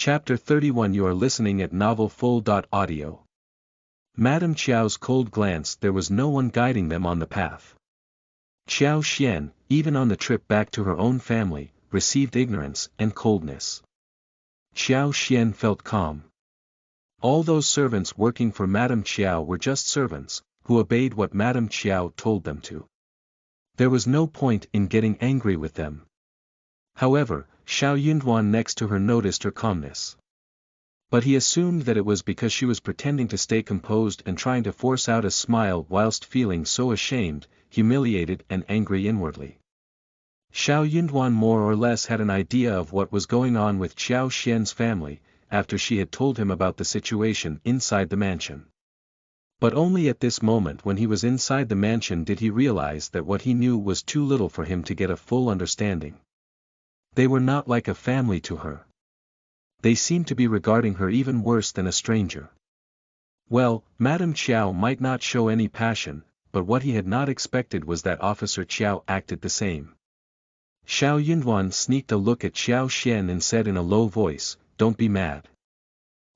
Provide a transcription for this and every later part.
Chapter 31 You are listening at Novel Full. Audio. Madame Qiao's cold glance. There was no one guiding them on the path. Qiao Xian, even on the trip back to her own family, received ignorance and coldness. Qiao Xian felt calm. All those servants working for Madame Qiao were just servants, who obeyed what Madame Qiao told them to. There was no point in getting angry with them. However, Xiao Yunduan next to her noticed her calmness. But he assumed that it was because she was pretending to stay composed and trying to force out a smile whilst feeling so ashamed, humiliated and angry inwardly. Xiao Yunduan more or less had an idea of what was going on with Qiao Xian's family, after she had told him about the situation inside the mansion. But only at this moment when he was inside the mansion did he realize that what he knew was too little for him to get a full understanding. They were not like a family to her. They seemed to be regarding her even worse than a stranger. Well, Madame Qiao might not show any passion, but what he had not expected was that Officer Qiao acted the same. Xiao Yunduan sneaked a look at Qiao Xian and said in a low voice, "Don't be mad."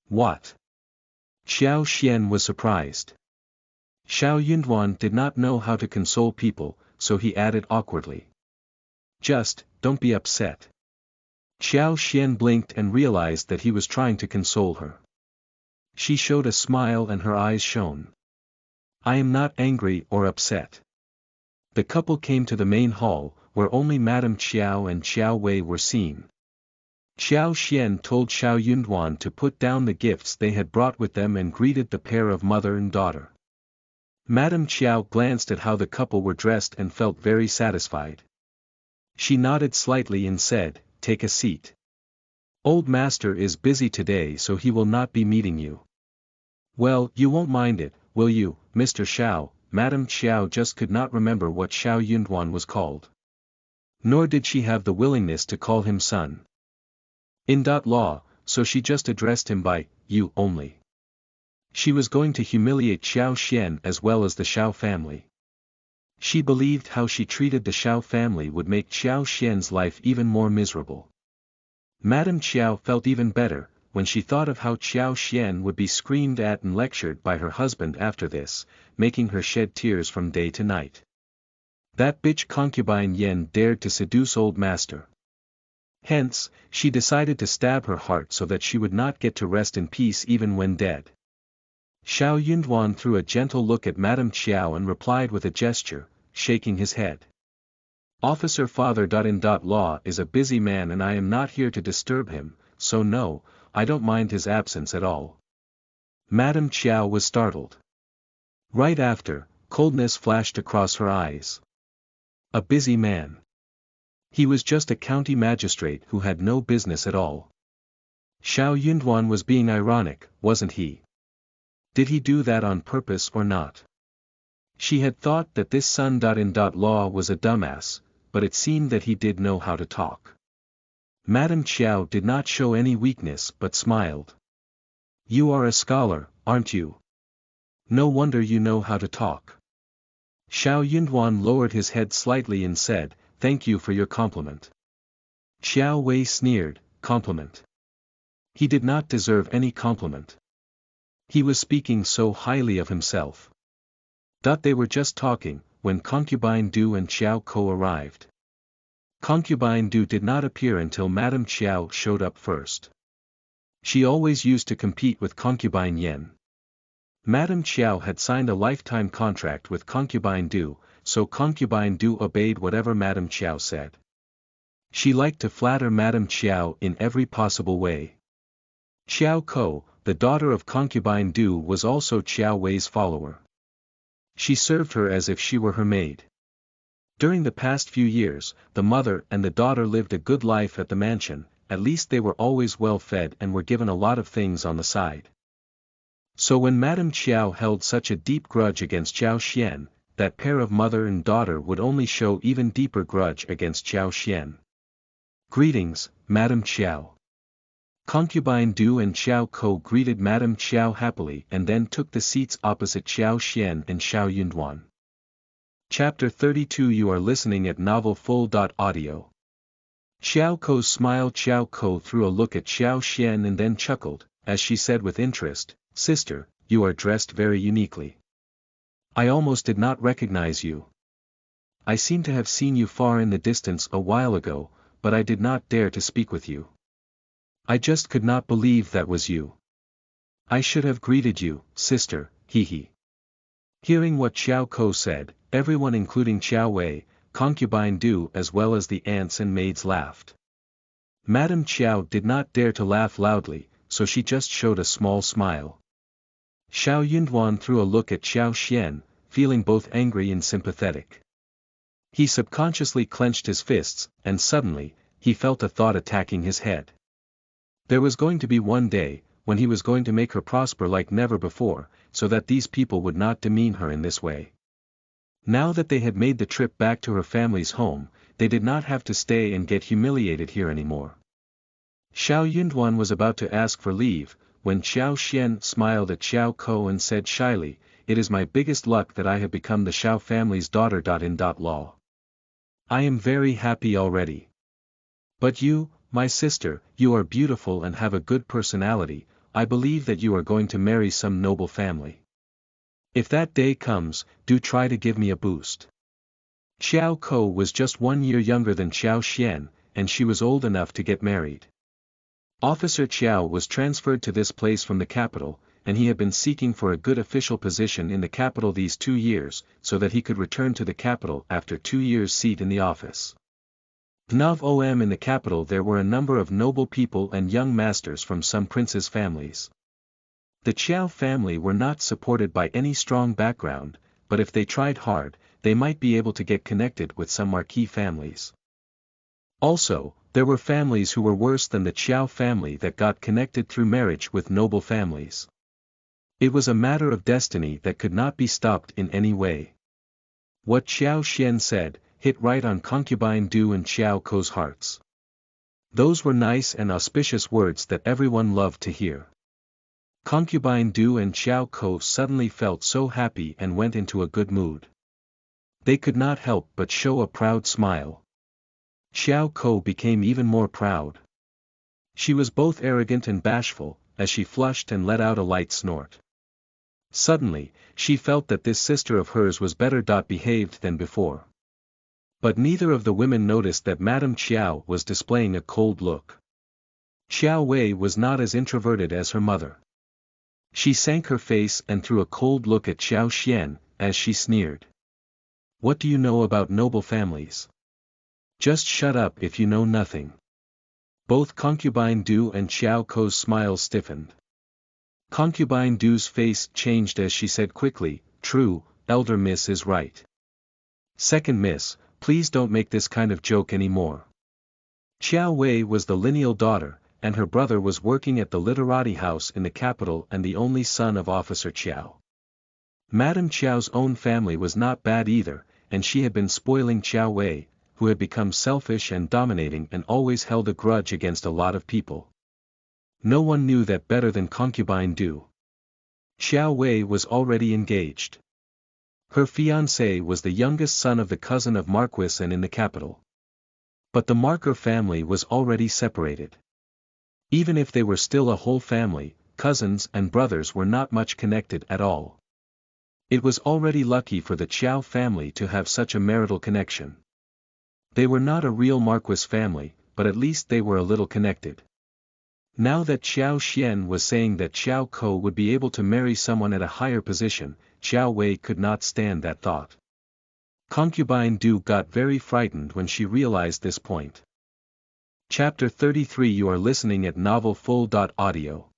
"What?" Qiao Xian was surprised. Xiao Yunduan did not know how to console people, so he added awkwardly. "Just, don't be upset." Qiao Xian blinked and realized that he was trying to console her. She showed a smile and her eyes shone. "I am not angry or upset." The couple came to the main hall, where only Madame Qiao and Qiao Wei were seen. Qiao Xian told Xiao Yunduan to put down the gifts they had brought with them and greeted the pair of mother and daughter. Madame Qiao glanced at how the couple were dressed and felt very satisfied. She nodded slightly and said, "Take a seat. Old master is busy today so he will not be meeting you." "Well, you won't mind it, will you, Mr. Xiao?" Madame Qiao just could not remember what Xiao Yunduan was called. Nor did she have the willingness to call him son. Law, so she just addressed him by, "you" only. She was going to humiliate Xiao Xian as well as the Xiao family. She believed how she treated the Xiao family would make Xiao Xian's life even more miserable. Madame Qiao felt even better, when she thought of how Xiao Xian would be screamed at and lectured by her husband after this, making her shed tears from day to night. That bitch concubine Yan dared to seduce old master. Hence, she decided to stab her heart so that she would not get to rest in peace even when dead. Xiao Yunduan threw a gentle look at Madame Qiao and replied with a gesture, shaking his head. "Officer Father. Law is a busy man and I am not here to disturb him, so no, I don't mind his absence at all." Madame Qiao was startled. Right after, coldness flashed across her eyes. A busy man. He was just a county magistrate who had no business at all. Xiao Yunduan was being ironic, wasn't he? Did he do that on purpose or not? She had thought that this son. Law was a dumbass, but it seemed that he did know how to talk. Madame Qiao did not show any weakness but smiled. "You are a scholar, aren't you? No wonder you know how to talk." Xiao Yunduan lowered his head slightly and said, "Thank you for your compliment." Xiao Wei sneered, "Compliment? He did not deserve any compliment. He was speaking so highly of himself." They were just talking, when Concubine Du and Xiao Ko arrived. Concubine Du did not appear until Madame Qiao showed up first. She always used to compete with Concubine Yan. Madame Qiao had signed a lifetime contract with Concubine Du, so Concubine Du obeyed whatever Madame Qiao said. She liked to flatter Madame Qiao in every possible way. Xiao Ko, the daughter of Concubine Du, was also Qiao Wei's follower. She served her as if she were her maid. During the past few years, the mother and the daughter lived a good life at the mansion, at least they were always well fed and were given a lot of things on the side. So when Madame Qiao held such a deep grudge against Xiao Xian, that pair of mother and daughter would only show even deeper grudge against Xiao Xian. "Greetings, Madame Qiao." Concubine Du and Xiao Ko greeted Madame Qiao happily and then took the seats opposite Xiao Xian and Xiao Yunduan. Chapter 32 You are listening at Novel Full. Audio. Xiao Ko smiled. Xiao Ko threw a look at Xiao Xian and then chuckled, as she said with interest, "Sister, you are dressed very uniquely. I almost did not recognize you. I seem to have seen you far in the distance a while ago, but I did not dare to speak with you. I just could not believe that was you. I should have greeted you, sister, hee." Hearing what Xiao Ko said, everyone including Qiao Wei, concubine Du as well as the aunts and maids laughed. Madame Qiao did not dare to laugh loudly, so she just showed a small smile. Xiao Yunduan threw a look at Xiao Xian, feeling both angry and sympathetic. He subconsciously clenched his fists, and suddenly, he felt a thought attacking his head. There was going to be one day, when he was going to make her prosper like never before, so that these people would not demean her in this way. Now that they had made the trip back to her family's home, they did not have to stay and get humiliated here anymore. Xiao Yunduan was about to ask for leave, when Xiao Xian smiled at Xiao Ko and said shyly, "It is my biggest luck that I have become the Xiao family's daughter. Law. I am very happy already. But you, my sister, you are beautiful and have a good personality. I believe that you are going to marry some noble family. If that day comes, do try to give me a boost." Xiao Ko was just 1 year younger than Xiao Xian, and she was old enough to get married. Officer Qiao was transferred to this place from the capital, and he had been seeking for a good official position in the capital these 2 years, so that he could return to the capital after 2 years' seat in the office. Nov Om in the capital there were a number of noble people and young masters from some princes' families. The Qiao family were not supported by any strong background, but if they tried hard, they might be able to get connected with some marquee families. Also, there were families who were worse than the Qiao family that got connected through marriage with noble families. It was a matter of destiny that could not be stopped in any way. What Xiao Xian said, hit right on concubine Du and Xiao Ko's hearts. Those were nice and auspicious words that everyone loved to hear. Concubine Du and Xiao Ko suddenly felt so happy and went into a good mood. They could not help but show a proud smile. Xiao Ko became even more proud. She was both arrogant and bashful, as she flushed and let out a light snort. Suddenly, she felt that this sister of hers was better behaved than before. But neither of the women noticed that Madame Qiao was displaying a cold look. Qiao Wei was not as introverted as her mother. She sank her face and threw a cold look at Xiao Xian, as she sneered. "What do you know about noble families? Just shut up if you know nothing." Both Concubine Du and Xiao Ko's smiles stiffened. Concubine Du's face changed as she said quickly, "True, Elder Miss is right. Second Miss, please don't make this kind of joke anymore." Qiao Wei was the lineal daughter, and her brother was working at the literati house in the capital and the only son of Officer Qiao. Madame Qiao's own family was not bad either, and she had been spoiling Qiao Wei, who had become selfish and dominating and always held a grudge against a lot of people. No one knew that better than Concubine Du. Qiao Wei was already engaged. Her fiancé was the youngest son of the cousin of Marquis and in the capital. But the Marker family was already separated. Even if they were still a whole family, cousins and brothers were not much connected at all. It was already lucky for the Qiao family to have such a marital connection. They were not a real Marquis family, but at least they were a little connected. Now that Xiao Xian was saying that Xiao Ko would be able to marry someone at a higher position, Qiao Wei could not stand that thought. Concubine Du got very frightened when she realized this point. Chapter 33 You are listening at novelfull.audio.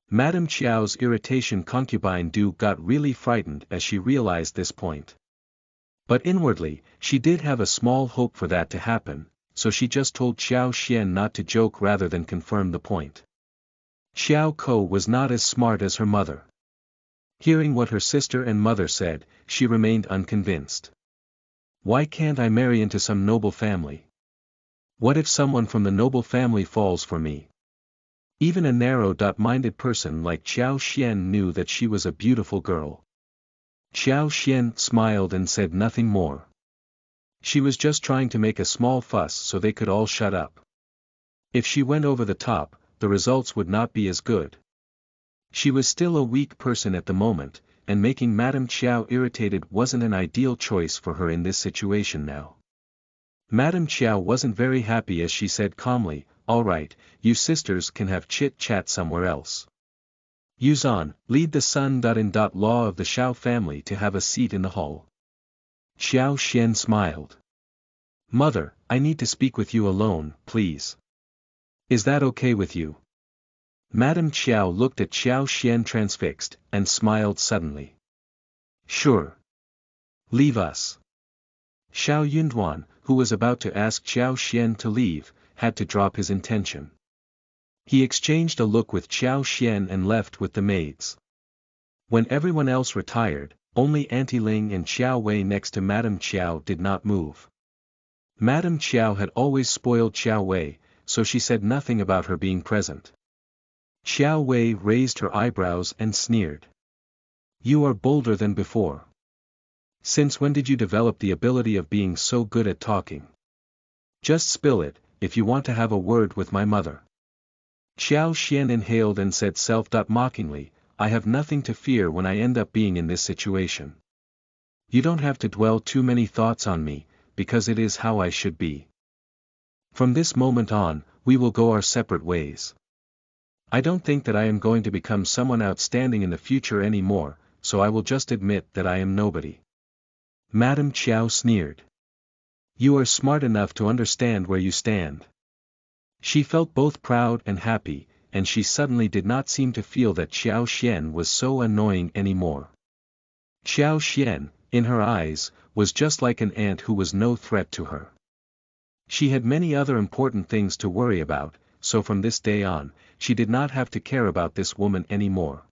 Madame Qiao's irritation. Concubine Du got really frightened as she realized this point. But inwardly, she did have a small hope for that to happen, so she just told Xiao Xian not to joke rather than confirm the point. Xiao Ko was not as smart as her mother. Hearing what her sister and mother said, she remained unconvinced. Why can't I marry into some noble family? What if someone from the noble family falls for me? Even a narrow-minded person like Xiao Xian knew that she was a beautiful girl. Xiao Xian smiled and said nothing more. She was just trying to make a small fuss so they could all shut up. If she went over the top, the results would not be as good. She was still a weak person at the moment, and making Madame Chiao irritated wasn't an ideal choice for her in this situation now. Madame Chiao wasn't very happy as she said calmly, "All right, you sisters can have chit-chat somewhere else. Yuzan, lead the son-in-law of the Xiao family to have a seat in the hall." Xiao Xian smiled. "Mother, I need to speak with you alone, please. Is that okay with you?" Madame Chiao looked at Xiao Xian transfixed, and smiled suddenly. "Sure. Leave us." Xiao Yunduan, who was about to ask Xiao Xian to leave, had to drop his intention. He exchanged a look with Xiao Xian and left with the maids. When everyone else retired, only Auntie Ling and Xiao Wei next to Madame Chiao did not move. Madame Chiao had always spoiled Xiao Wei, so she said nothing about her being present. Xiao Wei raised her eyebrows and sneered. "You are bolder than before. Since when did you develop the ability of being so good at talking? Just spill it, if you want to have a word with my mother." Xiao Xian inhaled and said mockingly, "I have nothing to fear when I end up being in this situation. You don't have to dwell too many thoughts on me, because it is how I should be. From this moment on, we will go our separate ways. I don't think that I am going to become someone outstanding in the future anymore, so I will just admit that I am nobody." Madame Chiao sneered. "You are smart enough to understand where you stand." She felt both proud and happy, and she suddenly did not seem to feel that Xiao Xian was so annoying anymore. Xiao Xian, in her eyes, was just like an ant who was no threat to her. She had many other important things to worry about, so from this day on, she did not have to care about this woman anymore.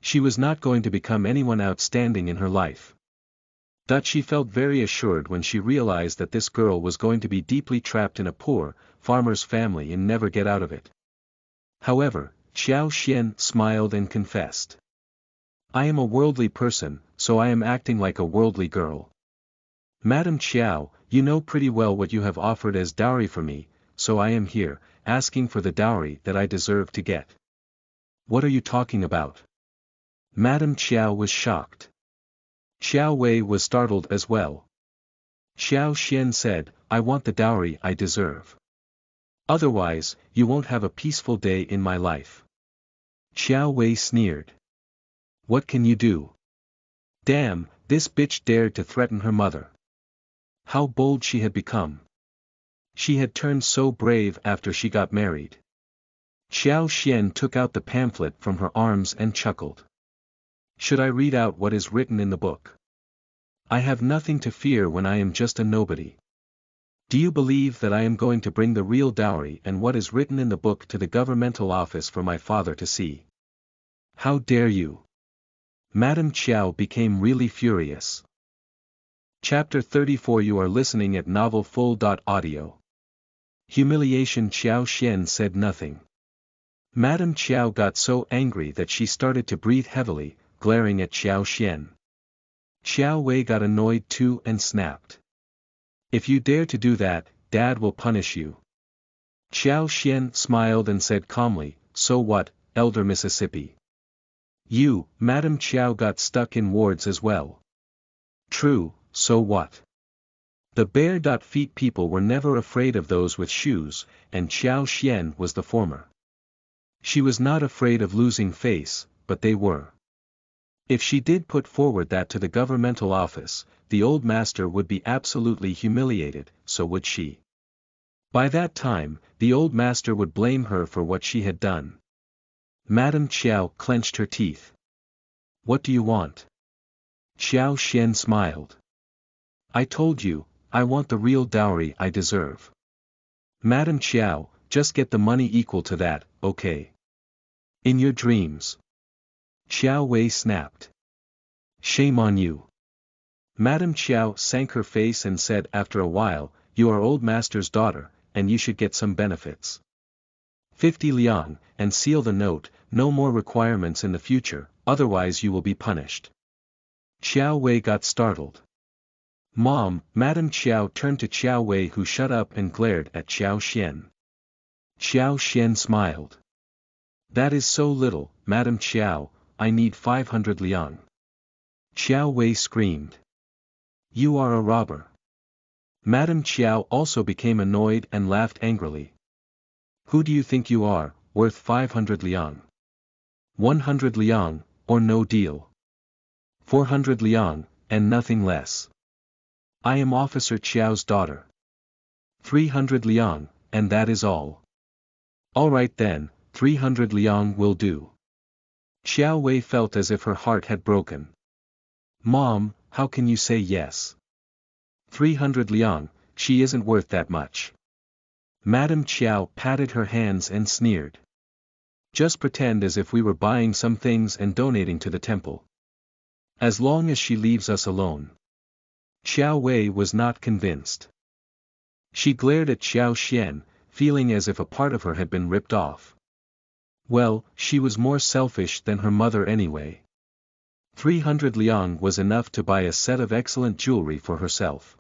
She was not going to become anyone outstanding in her life. That she felt very assured when she realized that this girl was going to be deeply trapped in a poor, farmer's family and never get out of it. However, Xiao Xian smiled and confessed. "I am a worldly person, so I am acting like a worldly girl. Madame Chiao, you know pretty well what you have offered as dowry for me, so I am here, asking for the dowry that I deserve to get." "What are you talking about?" Madame Chiao was shocked. Xiao Wei was startled as well. Xiao Xian said, "I want the dowry I deserve. Otherwise, you won't have a peaceful day in my life." Xiao Wei sneered. "What can you do? Damn, this bitch dared to threaten her mother. How bold she had become. She had turned so brave after she got married." Xiao Xian took out the pamphlet from her arms and chuckled. "Should I read out what is written in the book? I have nothing to fear when I am just a nobody. Do you believe that I am going to bring the real dowry and what is written in the book to the governmental office for my father to see? How dare you?" Madame Chiao became really furious. Chapter 34. You are listening at novelfull.audio. Humiliation. Xiao Xian said nothing. Madame Chiao got so angry that she started to breathe heavily, glaring at Xiao Xian. Xiao Wei got annoyed too and snapped. "If you dare to do that, Dad will punish you." Xiao Xian smiled and said calmly, "So what, Elder Mississippi? You, Madame Chiao got stuck in wards as well. True, so what? The bare feet people were never afraid of those with shoes, and Xiao Xian was the former. She was not afraid of losing face, but they were. If she did put forward that to the governmental office, the old master would be absolutely humiliated, so would she. By that time, the old master would blame her for what she had done." Madame Chiao clenched her teeth. "What do you want?" Xiao Xian smiled. "I told you, I want the real dowry I deserve. Madame Chiao, just get the money equal to that, okay? In your dreams." Xiao Wei snapped. "Shame on you." Madame Chiao sank her face and said after a while, "You are old master's daughter, and you should get some benefits. 50 liang, and seal the note, no more requirements in the future, otherwise you will be punished." Xiao Wei got startled. Mom, Madame Qiao turned to Qiao Wei, who shut up and glared at Qiao Xian. Qiao Xian smiled. That is so little, Madame Qiao, I need 500 liang. Qiao Wei screamed. You are a robber. Madame Qiao also became annoyed and laughed angrily. Who do you think you are, worth 500 liang? 100 liang, or no deal. 400 liang, and nothing less. I am Officer Qiao's daughter. 300 liang, and that is all. All right then, 300 liang will do. Qiao Wei felt as if her heart had broken. Mom, how can you say yes? 300 liang, she isn't worth that much. Madame Qiao patted her hands and sneered. Just pretend as if we were buying some things and donating to the temple. As long as she leaves us alone. Qiao Wei was not convinced. She glared at Qiao Xian, feeling as if a part of her had been ripped off. Well, she was more selfish than her mother anyway. 300 liang was enough to buy a set of excellent jewelry for herself.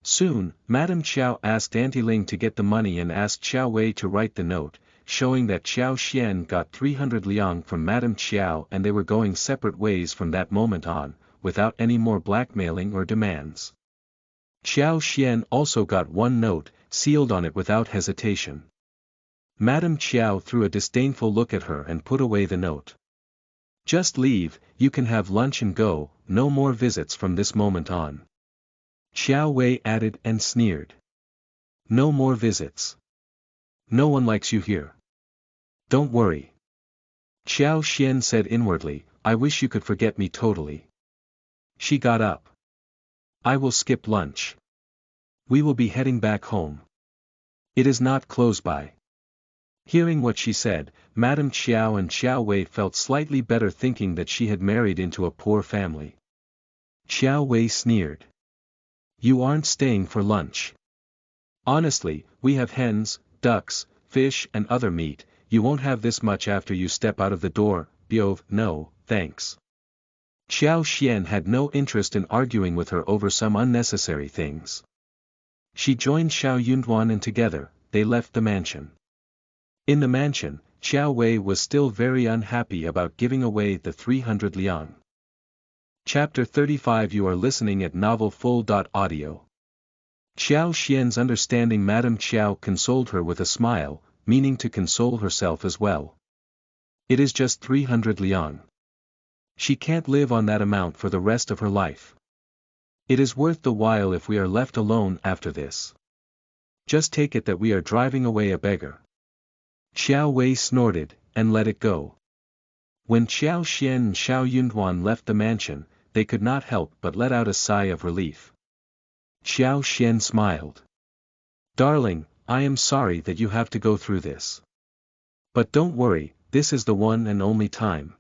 Soon, Madame Qiao asked Auntie Ling to get the money and asked Qiao Wei to write the note, showing that Qiao Xian got 300 liang from Madame Qiao and they were going separate ways from that moment on, without any more blackmailing or demands. Qiao Xian also got one note, sealed on it without hesitation. Madame Qiao threw a disdainful look at her and put away the note. Just leave, you can have lunch and go, no more visits from this moment on. Qiao Wei added and sneered. No more visits. No one likes you here. Don't worry. Qiao Xian said inwardly, I wish you could forget me totally. She got up. I will skip lunch. We will be heading back home. It is not close by. Hearing what she said, Madame Qiao and Qiao Wei felt slightly better, thinking that she had married into a poor family. Qiao Wei sneered. You aren't staying for lunch. Honestly, we have hens, ducks, fish and other meat, you won't have this much after you step out of the door, Biov, no, thanks. Qiao Xian had no interest in arguing with her over some unnecessary things. She joined Xiao Yunduan and together, they left the mansion. In the mansion, Qiao Wei was still very unhappy about giving away the 300 liang. Chapter 35. You are listening at novelfull.audio. Qiao Xian's understanding Madame Qiao consoled her with a smile, meaning to console herself as well. It is just 300 liang. She can't live on that amount for the rest of her life. It is worth the while if we are left alone after this. Just take it that we are driving away a beggar. Qiao Wei snorted, and let it go. When Qiao Xian and Xiao Yunduan left the mansion, they could not help but let out a sigh of relief. Qiao Xian smiled. Darling, I am sorry that you have to go through this. But don't worry, this is the one and only time.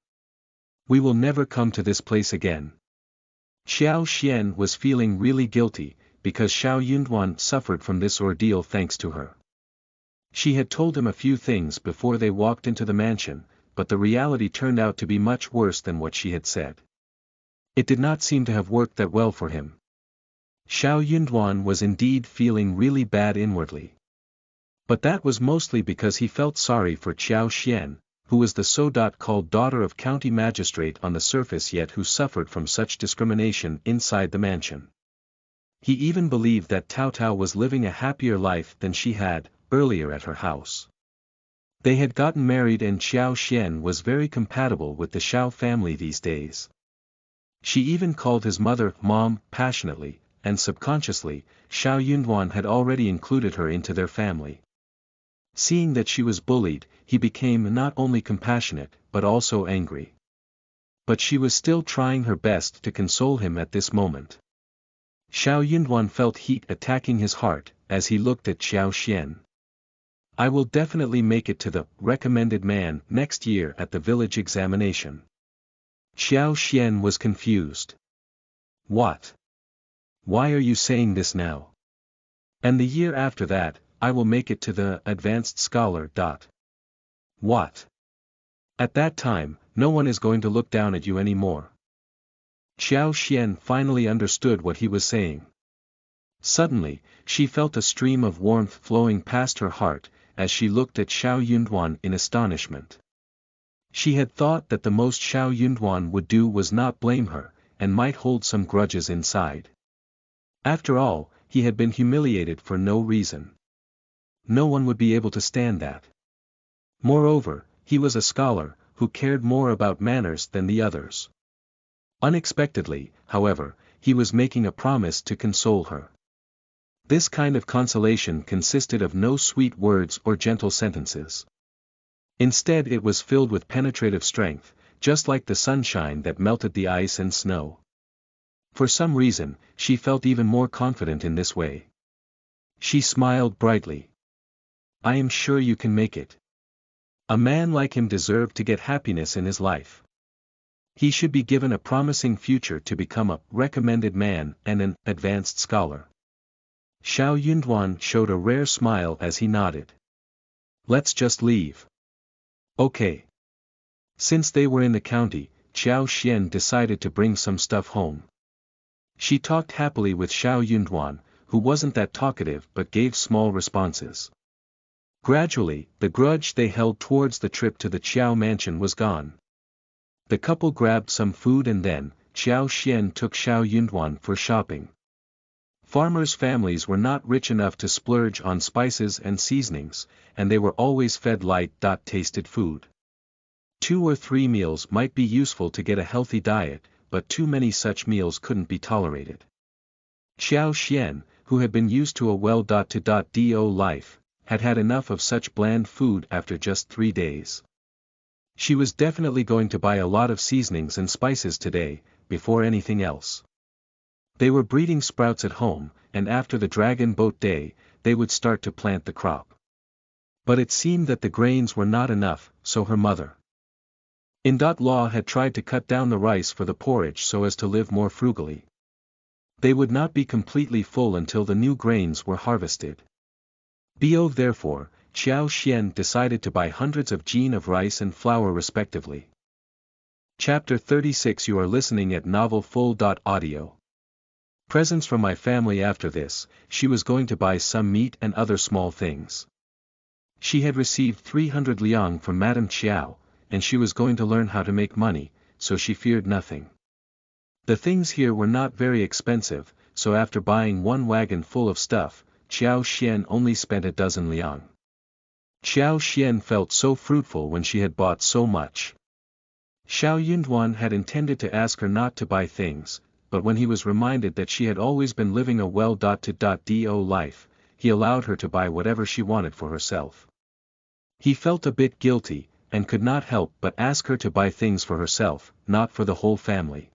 We will never come to this place again. Qiao Xian was feeling really guilty, because Xiao Yunduan suffered from this ordeal thanks to her. She had told him a few things before they walked into the mansion, but the reality turned out to be much worse than what she had said. It did not seem to have worked that well for him. Xiao Yunduan was indeed feeling really bad inwardly. But that was mostly because he felt sorry for Qiao Xian, who was the so-called daughter of county magistrate on the surface yet who suffered from such discrimination inside the mansion. He even believed that Tao Tao was living a happier life than she had, earlier at her house. They had gotten married and Qiao Xian was very compatible with the Xiao family these days. She even called his mother Mom passionately, and subconsciously, Xiao Yunduan had already included her into their family. Seeing that she was bullied, he became not only compassionate, but also angry. But she was still trying her best to console him at this moment. Xiao Yunduan felt heat attacking his heart, as he looked at Qiao Xian. I will definitely make it to the recommended man next year at the village examination. Qiao Xian was confused. What? Why are you saying this now? And the year after that, I will make it to the advanced scholar. What? At that time, no one is going to look down at you anymore. Xiao Xian finally understood what he was saying. Suddenly, she felt a stream of warmth flowing past her heart, as she looked at Xiao Yunduan in astonishment. She had thought that the most Xiao Yunduan would do was not blame her, and might hold some grudges inside. After all, he had been humiliated for no reason. No one would be able to stand that. Moreover, he was a scholar, who cared more about manners than the others. Unexpectedly, however, he was making a promise to console her. This kind of consolation consisted of no sweet words or gentle sentences. Instead, it was filled with penetrative strength, just like the sunshine that melted the ice and snow. For some reason, she felt even more confident in this way. She smiled brightly. I am sure you can make it. A man like him deserved to get happiness in his life. He should be given a promising future to become a recommended man and an advanced scholar. Xiao Yunduan showed a rare smile as he nodded. Let's just leave. Okay. Since they were in the county, Xiao Xian decided to bring some stuff home. She talked happily with Xiao Yunduan, who wasn't that talkative but gave small responses. Gradually, the grudge they held towards the trip to the Qiao mansion was gone. The couple grabbed some food and then, Xiao Xian took Xiao Yunduan for shopping. Farmers' families were not rich enough to splurge on spices and seasonings, and they were always fed light-tasted food. 2 or 3 meals might be useful to get a healthy diet, but too many such meals couldn't be tolerated. Xiao Xian, who had been used to a well-to-do life, had had enough of such bland food after just 3 days. She was definitely going to buy a lot of seasonings and spices today, before anything else. They were breeding sprouts at home, and after the Dragon Boat Day, they would start to plant the crop. But it seemed that the grains were not enough, so her mother-in-law had tried to cut down the rice for the porridge so as to live more frugally. They would not be completely full until the new grains were harvested. Therefore, Xiao Xian decided to buy hundreds of jin of rice and flour respectively. Chapter 36. You are listening at novelfull.audio. Presents from my family. After this, she was going to buy some meat and other small things. She had received 300 liang from Madame Qiao, and she was going to learn how to make money, so she feared nothing. The things here were not very expensive, so after buying 1 wagon full of stuff, Xiao Xian only spent a dozen liang. Xiao Xian felt so fruitful when she had bought so much. Xiao Yunduan had intended to ask her not to buy things, but when he was reminded that she had always been living a well-to-do life, he allowed her to buy whatever she wanted for herself. He felt a bit guilty, and could not help but ask her to buy things for herself, not for the whole family.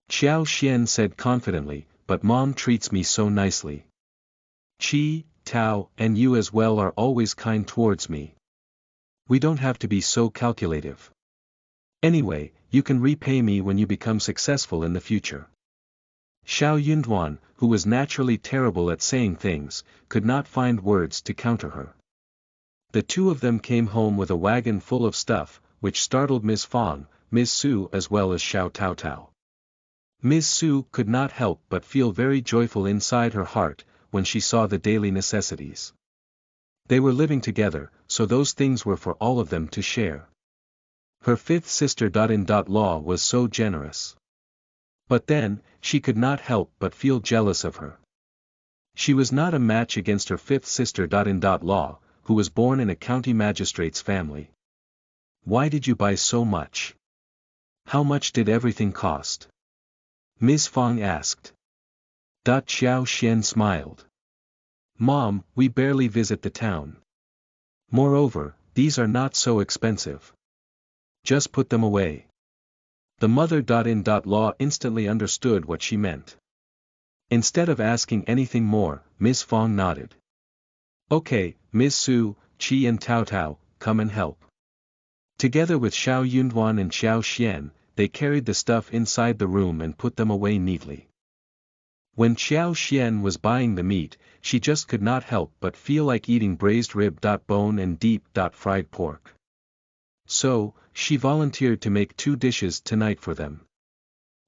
Xiao Xian said confidently, but Mom treats me so nicely. Qi, Tao, and you as well are always kind towards me. We don't have to be so calculative. Anyway, you can repay me when you become successful in the future. Xiao Yunduan, who was naturally terrible at saying things, could not find words to counter her. The two of them came home with a wagon full of stuff, which startled Ms. Fang, Ms. Su as well as Xiao Taotao. Ms. Su could not help but feel very joyful inside her heart, when she saw the daily necessities. They were living together, so those things were for all of them to share. Her 5th sister-in-law was so generous. But then, she could not help but feel jealous of her. She was not a match against her 5th sister-in-law, who was born in a county magistrate's family. Why did you buy so much? How much did everything cost? Ms. Fang asked. Xiao Xian smiled. Mom, we barely visit the town. Moreover, these are not so expensive. Just put them away. The mother-in-law instantly understood what she meant. Instead of asking anything more, Ms. Fang nodded. Okay, Ms. Su, Qi and Taotao, come and help. Together with Xiao Yunduan and Xiao Xian, they carried the stuff inside the room and put them away neatly. When Xiao Xian was buying the meat, she just could not help but feel like eating braised rib-bone and deep-fried pork. So, she volunteered to make 2 dishes tonight for them.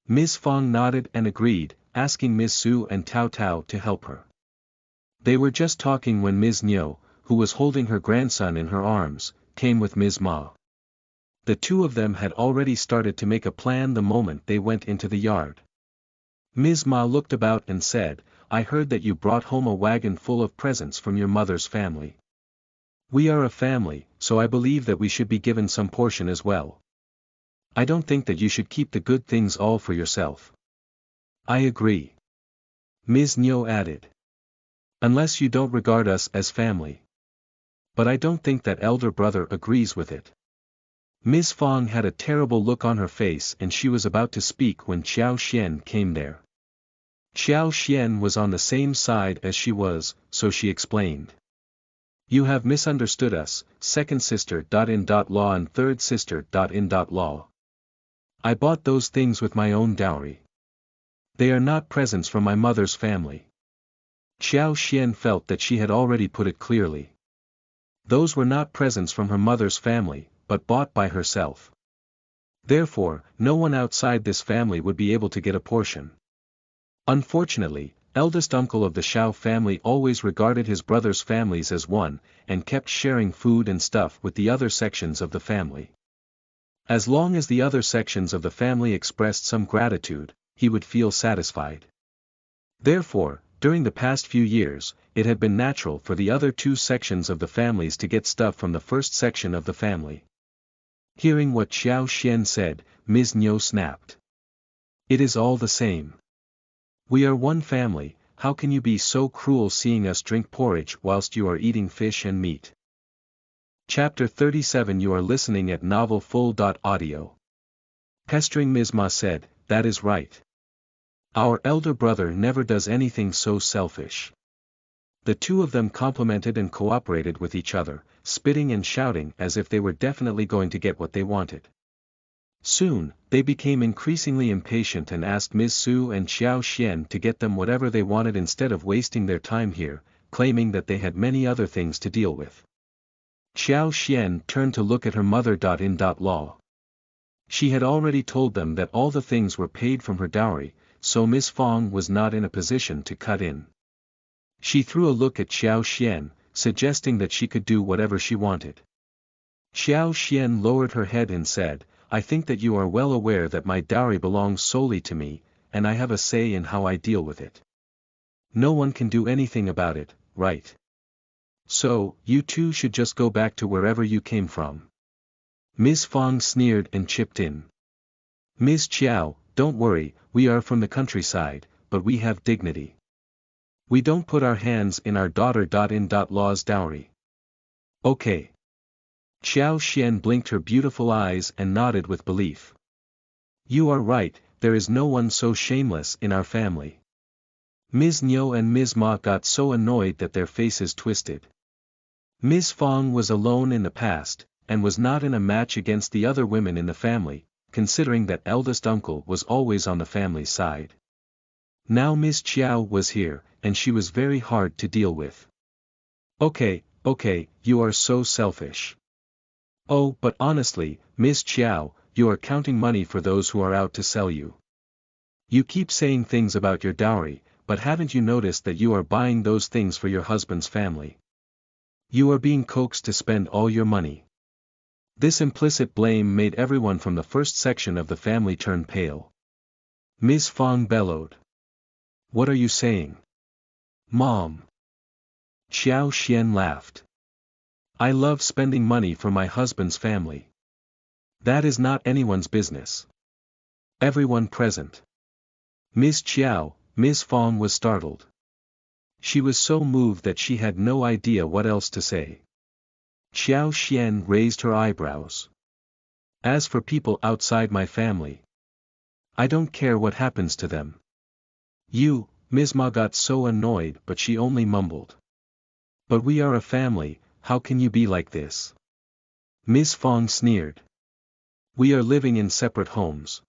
Ms. Fong nodded and agreed, asking Ms. Su and Tao Tao to help her. They were just talking when Ms. Nyo, who was holding her grandson in her arms, came with Ms. Ma. The two of them had already started to make a plan the moment they went into the yard. Ms. Ma looked about and said, "I heard that you brought home a wagon full of presents from your mother's family. We are a family, so I believe that we should be given some portion as well. I don't think that you should keep the good things all for yourself." "I agree," Ms. Nyo added. "Unless you don't regard us as family." "But I don't think that elder brother agrees with it." Ms. Fong had a terrible look on her face and she was about to speak when Xiao Xian came there. Xiao Xian was on the same side as she was, so she explained. "You have misunderstood us, second sister. Law and third sister. Law. I bought those things with my own dowry. They are not presents from my mother's family." Xiao Xian felt that she had already put it clearly. Those were not presents from her mother's family, but bought by herself. Therefore, no one outside this family would be able to get a portion. Unfortunately, eldest uncle of the Xiao family always regarded his brother's families as one, and kept sharing food and stuff with the other sections of the family. As long as the other sections of the family expressed some gratitude, he would feel satisfied. Therefore, during the past few years, it had been natural for the other two sections of the families to get stuff from the first section of the family. Hearing what Xiao Xian said, Ms. Nyo snapped. "It is all the same. We are one family, how can you be so cruel seeing us drink porridge whilst you are eating fish and meat?" Chapter 37. You are listening at novelfull.audio. Pestering Ms. Ma said, "That is right. Our elder brother never does anything so selfish." The two of them complimented and cooperated with each other, spitting and shouting as if they were definitely going to get what they wanted. Soon, they became increasingly impatient and asked Ms. Su and Xiao Xian to get them whatever they wanted instead of wasting their time here, claiming that they had many other things to deal with. Xiao Xian turned to look at her mother. Law. She had already told them that all the things were paid from her dowry, so Ms. Fong was not in a position to cut in. She threw a look at Xiao Xian, suggesting that she could do whatever she wanted. Xiao Xian lowered her head and said, "I think that you are well aware that my dowry belongs solely to me, and I have a say in how I deal with it. No one can do anything about it, right? So, you two should just go back to wherever you came from." Ms. Fong sneered and chipped in. "Ms. Chiao, don't worry, we are from the countryside, but we have dignity. We don't put our hands in our daughter-in-law's dowry." "Okay." Xiao Xian blinked her beautiful eyes and nodded with belief. "You are right, there is no one so shameless in our family." Ms. Nyo and Ms. Ma got so annoyed that their faces twisted. Ms. Fong was alone in the past, and was not in a match against the other women in the family, considering that eldest uncle was always on the family's side. Now Ms. Chiao was here, and she was very hard to deal with. Okay, you are so selfish." "Oh, but honestly, Ms. Chiao, you are counting money for those who are out to sell you. You keep saying things about your dowry, but haven't you noticed that you are buying those things for your husband's family? You are being coaxed to spend all your money." This implicit blame made everyone from the first section of the family turn pale. Ms. Fong bellowed. "What are you saying, Mom?" Xiao Xian laughed. "I love spending money for my husband's family. That is not anyone's business." Everyone present. Ms. Chiao, Ms. Fong was startled. She was so moved that she had no idea what else to say. Xiao Xian raised her eyebrows. "As for people outside my family, I don't care what happens to them." Ms. Ma got so annoyed but she only mumbled. "But we are a family, how can you be like this?" Ms. Fong sneered. "We are living in separate homes.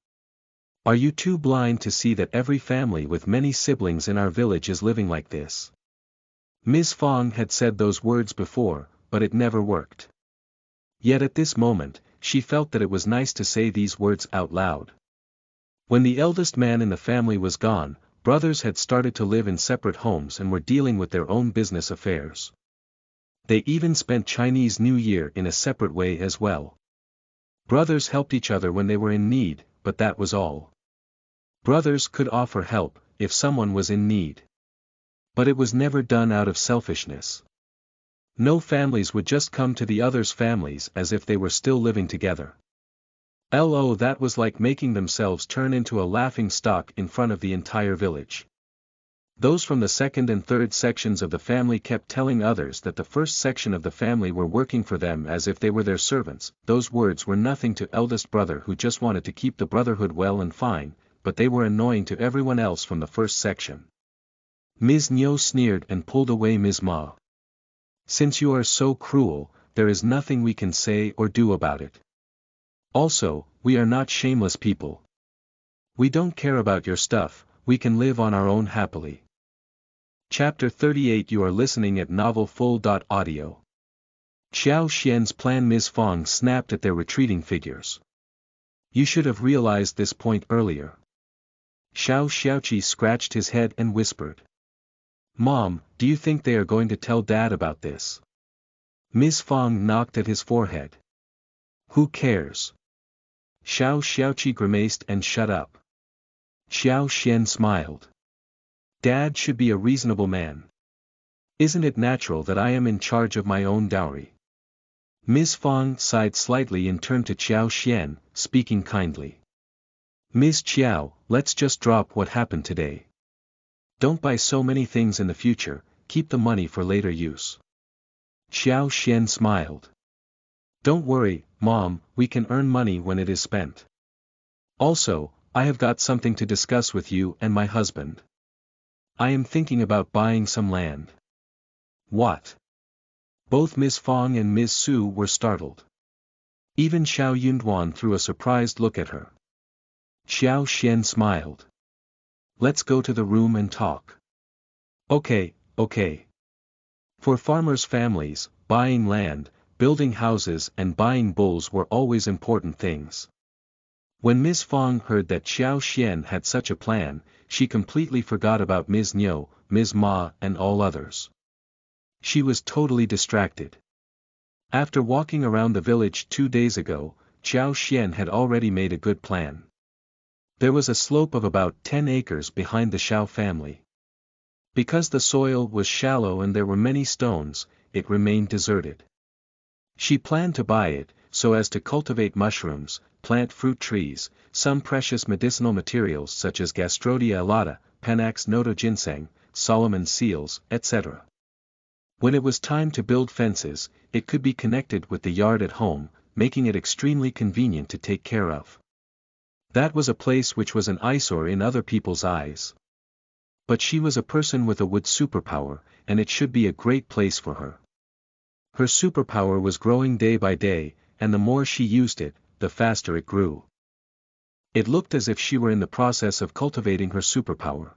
Are you too blind to see that every family with many siblings in our village is living like this?" Ms. Fong had said those words before, but it never worked. Yet at this moment, she felt that it was nice to say these words out loud. When the eldest man in the family was gone, brothers had started to live in separate homes and were dealing with their own business affairs. They even spent Chinese New Year in a separate way as well. Brothers helped each other when they were in need, but that was all. Brothers could offer help, if someone was in need. But it was never done out of selfishness. No families would just come to the other's families as if they were still living together. That was like making themselves turn into a laughing stock in front of the entire village. Those from the second and third sections of the family kept telling others that the first section of the family were working for them as if they were their servants. Those words were nothing to eldest brother who just wanted to keep the brotherhood well and fine, but they were annoying to everyone else from the first section. Ms. Nyo sneered and pulled away Ms. Ma. Since you are so cruel, there is nothing we can say or do about it. Also, we are not shameless people. We don't care about your stuff, we can live on our own happily. Chapter 38. You are listening at NovelFull.audio. Xiao Xian's plan. Ms. Fong snapped at their retreating figures. You should have realized this point earlier. Xiao Xiaoqi scratched his head and whispered. Mom, do you think they are going to tell Dad about this? Ms. Fong knocked at his forehead. Who cares? Xiao Xiaoqi grimaced and shut up. Xiao Xian smiled. Dad should be a reasonable man. Isn't it natural that I am in charge of my own dowry? Ms. Fong sighed slightly and turned to Xiao Xian, speaking kindly. Ms. Qiao, let's just drop what happened today. Don't buy so many things in the future, keep the money for later use. Xiao Xian smiled. Don't worry, Mom, we can earn money when it is spent. Also, I have got something to discuss with you and my husband. I am thinking about buying some land. What? Both Ms. Fong and Ms. Su were startled. Even Xiao Yunduan threw a surprised look at her. Xiao Xian smiled. Let's go to the room and talk. Okay. For farmers' families, buying land, building houses and buying bulls were always important things. When Ms. Fong heard that Xiao Xian had such a plan, she completely forgot about Ms. Nyo, Ms. Ma and all others. She was totally distracted. After walking around the village 2 days ago, Xiao Xian had already made a good plan. There was a slope of about 10 acres behind the Xiao family. Because the soil was shallow and there were many stones, it remained deserted. She planned to buy it, so as to cultivate mushrooms, plant fruit trees, some precious medicinal materials such as Gastrodia alata, Panax noto ginseng, Solomon seals, etc. When it was time to build fences, it could be connected with the yard at home, making it extremely convenient to take care of. That was a place which was an eyesore in other people's eyes. But she was a person with a wood superpower, and it should be a great place for her. Her superpower was growing day by day, and the more she used it, the faster it grew. It looked as if she were in the process of cultivating her superpower.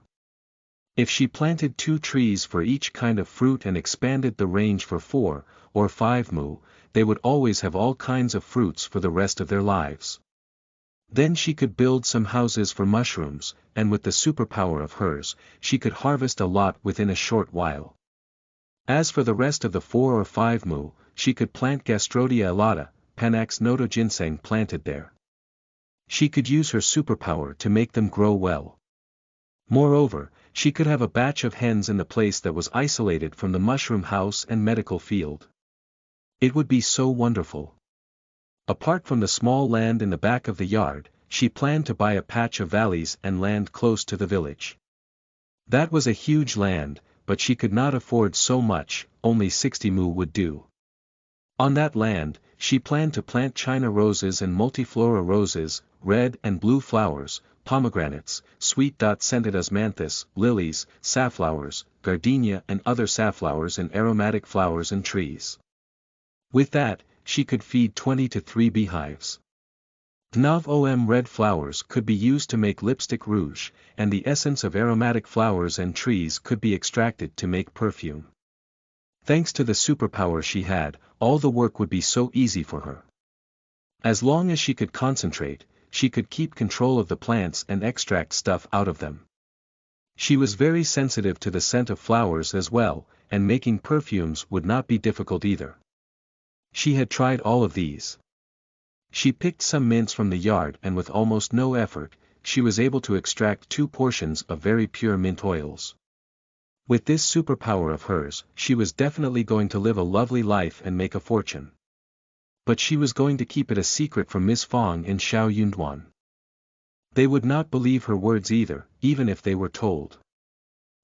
If she planted 2 trees for each kind of fruit and expanded the range for 4 or 5 mu, they would always have all kinds of fruits for the rest of their lives. Then she could build some houses for mushrooms, and with the superpower of hers, she could harvest a lot within a short while. As for the rest of the 4 or 5 mu, she could plant Gastrodia alata, Panax noto ginseng planted there. She could use her superpower to make them grow well. Moreover, she could have a batch of hens in the place that was isolated from the mushroom house and medical field. It would be so wonderful. Apart from the small land in the back of the yard, she planned to buy a patch of valleys and land close to the village. That was a huge land, but she could not afford so much, only 60 mu would do. On that land, she planned to plant China roses and multiflora roses, red and blue flowers, pomegranates, sweet-scented osmanthus, lilies, safflowers, gardenia and other safflowers and aromatic flowers and trees. With that, she could feed 20 to 3 beehives. Nom red flowers could be used to make lipstick rouge, and the essence of aromatic flowers and trees could be extracted to make perfume. Thanks to the superpower she had, all the work would be so easy for her. As long as she could concentrate, she could keep control of the plants and extract stuff out of them. She was very sensitive to the scent of flowers as well, and making perfumes would not be difficult either. She had tried all of these. She picked some mints from the yard and with almost no effort, she was able to extract 2 portions of very pure mint oils. With this superpower of hers, she was definitely going to live a lovely life and make a fortune. But she was going to keep it a secret from Miss Fong and Xiao Yunduan. They would not believe her words either, even if they were told.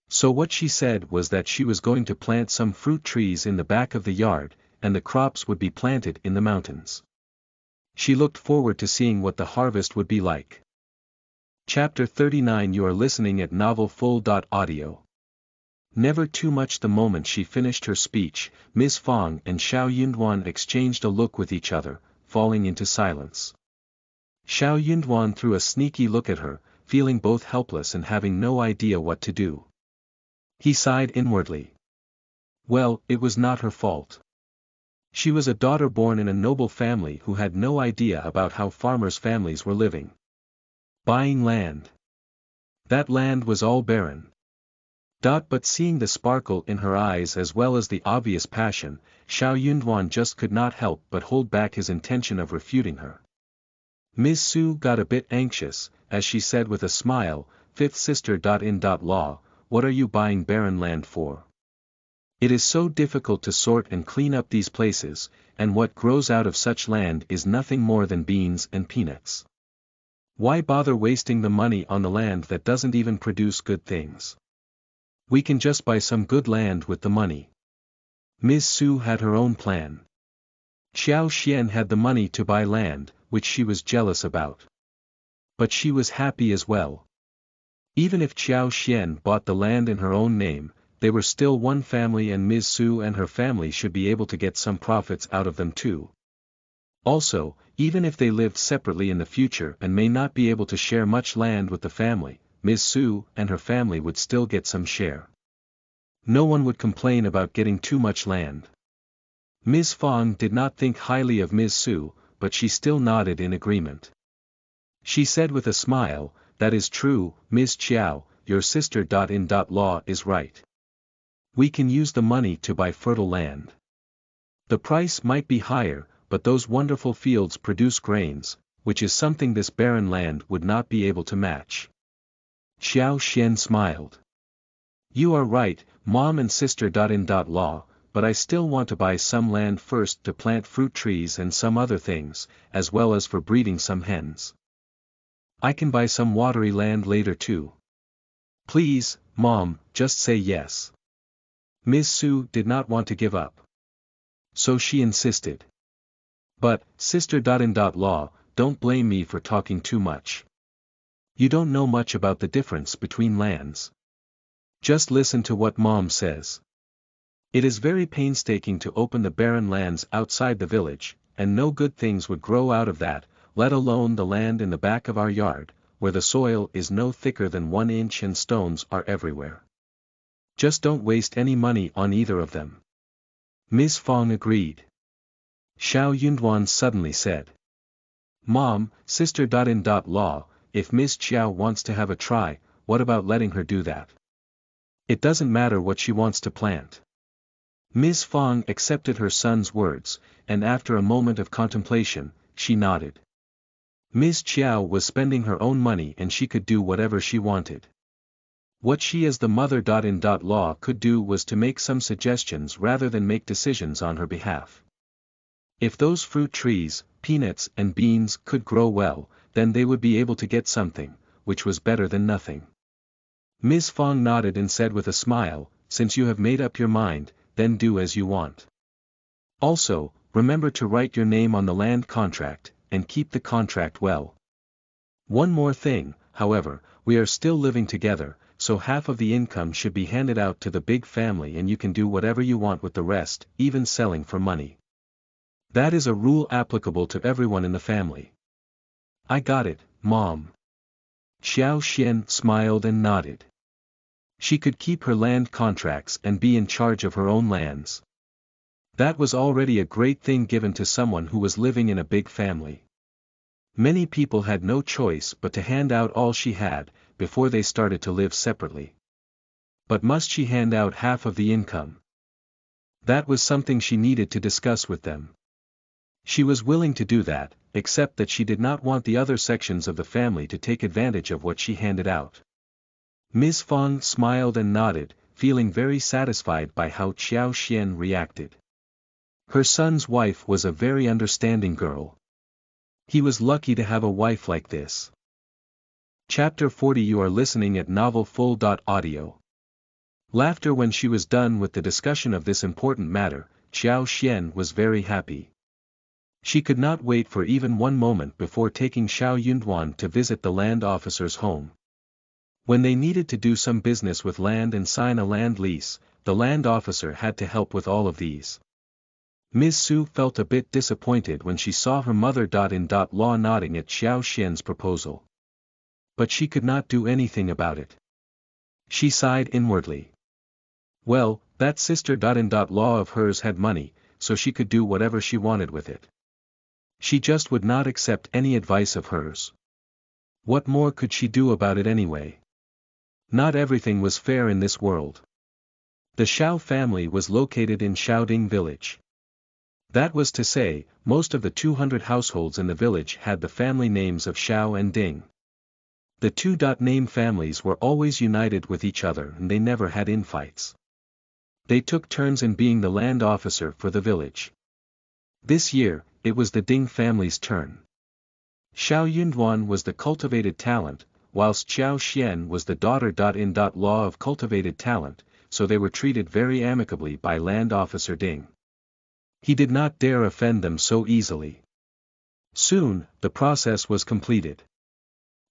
So what she said was that she was going to plant some fruit trees in the back of the yard, and the crops would be planted in the mountains. She looked forward to seeing what the harvest would be like. Chapter 39. You are listening at novelfull.audio. Never too much. The moment she finished her speech, Miss Fong and Xiao Yunduan exchanged a look with each other, falling into silence. Xiao Yunduan threw a sneaky look at her, feeling both helpless and having no idea what to do. He sighed inwardly. Well, it was not her fault. She was a daughter born in a noble family who had no idea about how farmers' families were living. Buying land. That land was all barren. But seeing the sparkle in her eyes as well as the obvious passion, Xiao Yunduan just could not help but hold back his intention of refuting her. Ms. Su got a bit anxious, as she said with a smile, "Fifth sister. Law, what are you buying barren land for? It is so difficult to sort and clean up these places, and what grows out of such land is nothing more than beans and peanuts. Why bother wasting the money on the land that doesn't even produce good things? We can just buy some good land with the money." Ms. Su had her own plan. Xiao Xian had the money to buy land, which she was jealous about. But she was happy as well. Even if Xiao Xian bought the land in her own name, they were still one family and Ms. Su and her family should be able to get some profits out of them too. Also, even if they lived separately in the future and may not be able to share much land with the family, Ms. Su and her family would still get some share. No one would complain about getting too much land. Ms. Fong did not think highly of Ms. Su, but she still nodded in agreement. She said with a smile, "That is true, Ms. Chiao, your sister. Law is right. We can use the money to buy fertile land. The price might be higher, but those wonderful fields produce grains, which is something this barren land would not be able to match." Xiao Xian smiled. "You are right, Mom and sister. Law, but I still want to buy some land first to plant fruit trees and some other things, as well as for breeding some hens. I can buy some watery land later too. Please, Mom, just say yes." Ms. Su did not want to give up. So she insisted. "But, sister. Law, don't blame me for talking too much. You don't know much about the difference between lands. Just listen to what Mom says. It is very painstaking to open the barren lands outside the village, and no good things would grow out of that, let alone the land in the back of our yard, where the soil is no thicker than 1 inch and stones are everywhere. Just don't waste any money on either of them." Ms. Fong agreed. Xiao Yunduan suddenly said, "Mom, sister. Law, if Miss Chiao wants to have a try, what about letting her do that? It doesn't matter what she wants to plant." Ms. Fong accepted her son's words, and after a moment of contemplation, she nodded. Ms. Chiao was spending her own money and she could do whatever she wanted. What she as the mother. Law could do was to make some suggestions rather than make decisions on her behalf. If those fruit trees, peanuts and beans could grow well, then they would be able to get something, which was better than nothing. Ms. Fong nodded and said with a smile, "Since you have made up your mind, then do as you want. Also, remember to write your name on the land contract, and keep the contract well. One more thing, however, we are still living together, so half of the income should be handed out to the big family and you can do whatever you want with the rest, even selling for money. That is a rule applicable to everyone in the family." "I got it, Mom." Xiao Xian smiled and nodded. She could keep her land contracts and be in charge of her own lands. That was already a great thing given to someone who was living in a big family. Many people had no choice but to hand out all she had, before they started to live separately. But must she hand out half of the income? That was something she needed to discuss with them. She was willing to do that, except that she did not want the other sections of the family to take advantage of what she handed out. Ms. Fang smiled and nodded, feeling very satisfied by how Qiao Xian reacted. Her son's wife was a very understanding girl. He was lucky to have a wife like this. Chapter 40. You are listening at NovelFull.audio. Laughter. When she was done with the discussion of this important matter, Qiao Xian was very happy. She could not wait for even one moment before taking Xiao Yunduan to visit the land officer's home. When they needed to do some business with land and sign a land lease, the land officer had to help with all of these. Ms. Su felt a bit disappointed when she saw her mother-in-law nodding at Xiao Xian's proposal. But she could not do anything about it. She sighed inwardly. Well, that sister-in-law of hers had money, so she could do whatever she wanted with it. She just would not accept any advice of hers. What more could she do about it anyway? Not everything was fair in this world. The Xiao family was located in Xiaoding village. That was to say, most of the 200 households in the village had the family names of Xiao and Ding. The two-name families were always united with each other and they never had infights. They took turns in being the land officer for the village. This year, it was the Ding family's turn. Xiao Yunduan was the cultivated talent, whilst Qiao Xian was the daughter-in-law of cultivated talent, so they were treated very amicably by land officer Ding. He did not dare offend them so easily. Soon, the process was completed.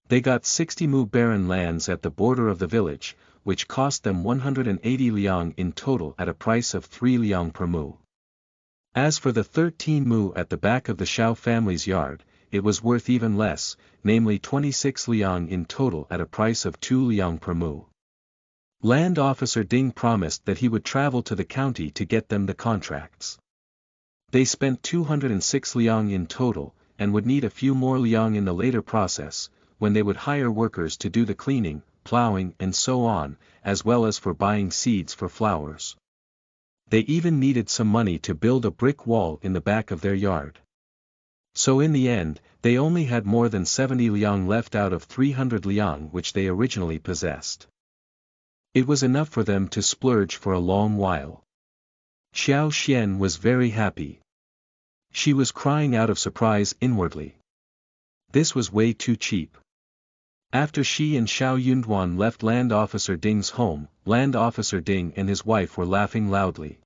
They got 60 mu barren lands at the border of the village, which cost them 180 liang in total at a price of 3 liang per mu. As for the 13 mu at the back of the Xiao family's yard, it was worth even less, namely 26 liang in total at a price of 2 liang per mu. Land officer Ding promised that he would travel to the county to get them the contracts. They spent 206 liang in total, and would need a few more liang in the later process, when they would hire workers to do the cleaning, plowing and so on, as well as for buying seeds for flowers. They even needed some money to build a brick wall in the back of their yard. So in the end, they only had more than 70 liang left out of 300 liang which they originally possessed. It was enough for them to splurge for a long while. Xiao Xian was very happy. She was crying out of surprise inwardly. This was way too cheap. After she and Xiao Yunduan left Land Officer Ding's home, Land Officer Ding and his wife were laughing loudly.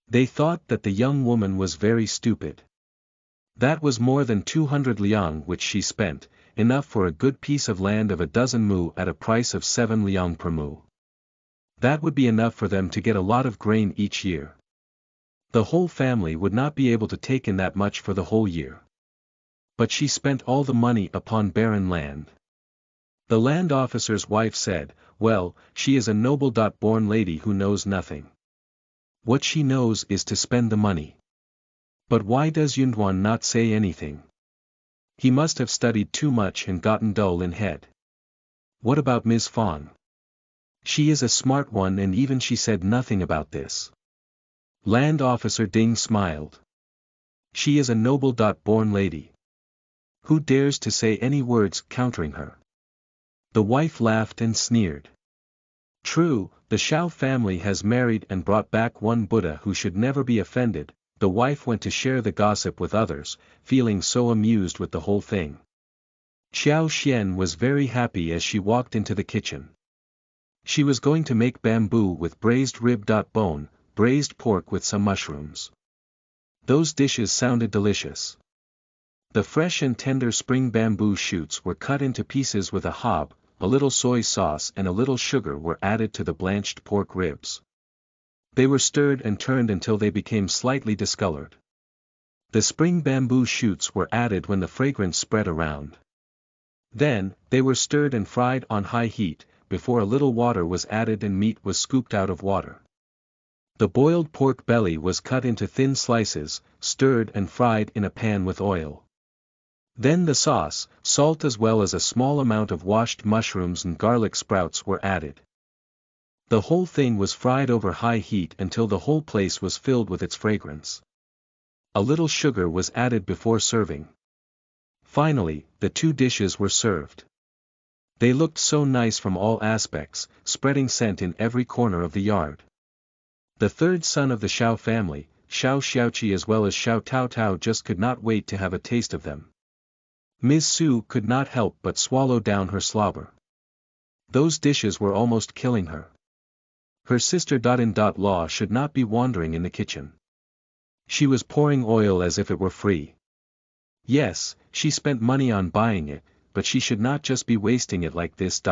They thought that the young woman was very stupid. That was more than 200 liang which she spent, enough for a good piece of land of a dozen mu at a price of 7 liang per mu. That would be enough for them to get a lot of grain each year. The whole family would not be able to take in that much for the whole year. But she spent all the money upon barren land. The land officer's wife said, well, she is a noble-born lady who knows nothing. What she knows is to spend the money. But why does Yunduan not say anything? He must have studied too much and gotten dull in head. What about Ms. Fang? She is a smart one and even she said nothing about this. Land Officer Ding smiled. She is a noble-born lady. Who dares to say any words countering her? The wife laughed and sneered. True, the Xiao family has married and brought back one Buddha who should never be offended. The wife went to share the gossip with others, feeling so amused with the whole thing. Xiao Xian was very happy as she walked into the kitchen. She was going to make bamboo with braised rib-bone, braised pork with some mushrooms. Those dishes sounded delicious. The fresh and tender spring bamboo shoots were cut into pieces with a hob, a little soy sauce and a little sugar were added to the blanched pork ribs. They were stirred and turned until they became slightly discolored. The spring bamboo shoots were added when the fragrance spread around. Then, they were stirred and fried on high heat, before a little water was added and meat was scooped out of water. The boiled pork belly was cut into thin slices, stirred and fried in a pan with oil. Then the sauce, salt as well as a small amount of washed mushrooms and garlic sprouts were added. The whole thing was fried over high heat until the whole place was filled with its fragrance. A little sugar was added before serving. Finally, the two dishes were served. They looked so nice from all aspects, spreading scent in every corner of the yard. The third son of the Xiao family, Xiao Xiaoqi as well as Xiao Tao Tao just could not wait to have a taste of them. Ms. Su could not help but swallow down her slobber. Those dishes were almost killing her. Her sister Law should not be wandering in the kitchen. She was pouring oil as if it were free. Yes, she spent money on buying it, but she should not just be wasting it like this.